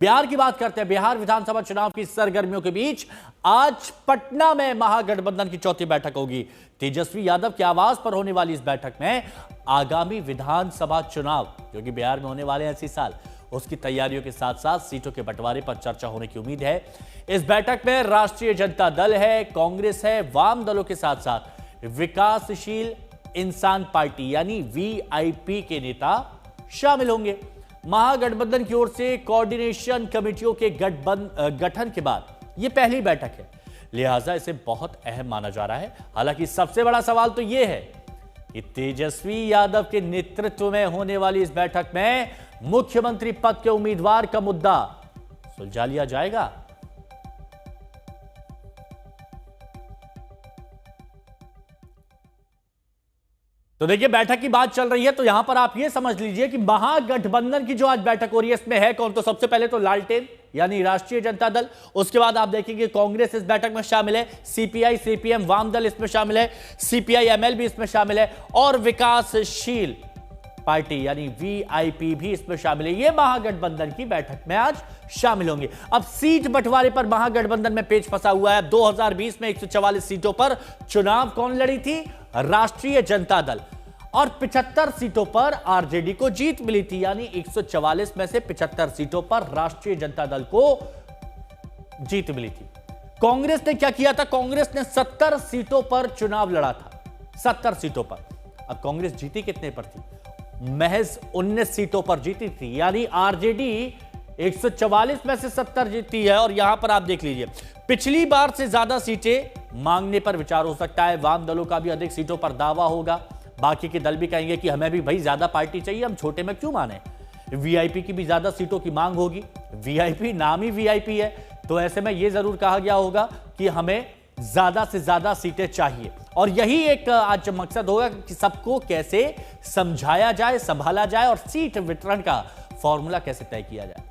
बिहार की बात करते हैं। बिहार विधानसभा चुनाव की सरगर्मियों के बीच आज पटना में महागठबंधन की चौथी बैठक होगी। तेजस्वी यादव के आवास पर होने वाली इस बैठक में आगामी विधानसभा चुनाव जो कि बिहार में होने वाले हैं इसी साल, उसकी तैयारियों के साथ साथ सीटों के बंटवारे पर चर्चा होने की उम्मीद है। इस बैठक में राष्ट्रीय जनता दल है, कांग्रेस है, वाम दलों के साथ साथ विकासशील इंसान पार्टी यानी वीआईपी के नेता शामिल होंगे। महागठबंधन की ओर से कोऑर्डिनेशन कमेटियों के गठन के बाद यह पहली बैठक है, लिहाजा इसे बहुत अहम माना जा रहा है। हालांकि सबसे बड़ा सवाल तो यह है कि तेजस्वी यादव के नेतृत्व में होने वाली इस बैठक में मुख्यमंत्री पद के उम्मीदवार का मुद्दा सुलझा लिया जाएगा। तो देखिए, बैठक की बात चल रही है तो यहां पर आप ये समझ लीजिए कि महागठबंधन की जो आज बैठक हो रही है इसमें है कौन। तो सबसे पहले तो लालटेन यानी राष्ट्रीय जनता दल, उसके बाद आप देखेंगे कांग्रेस इस बैठक में शामिल है, सीपीआई सीपीएम वाम दल इसमें शामिल है, सीपीआई एमएल भी इसमें शामिल है और विकासशील पार्टी यानी वीआईपी भी इसमें शामिल है। ये महागठबंधन की बैठक में आज शामिल होंगे। अब सीट बंटवारे पर महागठबंधन में पेच फंसा हुआ है। 2020 में 144 सीटों पर चुनाव कौन लड़ी थी? राष्ट्रीय जनता दल। और 75 सीटों पर आरजेडी को जीत मिली थी, यानी 144 में से 75 सीटों पर राष्ट्रीय जनता दल को जीत मिली थी। कांग्रेस ने क्या किया था? कांग्रेस ने 70 सीटों पर चुनाव लड़ा था, 70 सीटों पर। अब कांग्रेस जीती कितने पर थी? महज 19 सीटों पर जीती थी, यानी आरजेडी 144 में से 70 जीती है। और यहां पर आप देख लीजिए, पिछली बार से ज्यादा सीटें मांगने पर विचार हो सकता है। वाम दलों का भी अधिक सीटों पर दावा होगा, बाकी के दल भी कहेंगे कि हमें भी भाई ज्यादा पार्टी चाहिए, हम छोटे में क्यों माने। वीआईपी की भी ज्यादा सीटों की मांग होगी, वीआईपी नाम ही वीआईपी है, तो ऐसे में यह जरूर कहा गया होगा कि हमें ज्यादा से ज्यादा सीटें चाहिए। और यही एक आज मकसद होगा कि सबको कैसे समझाया जाए, संभाला जाए और सीट वितरण का फॉर्मूला कैसे तय किया जाए।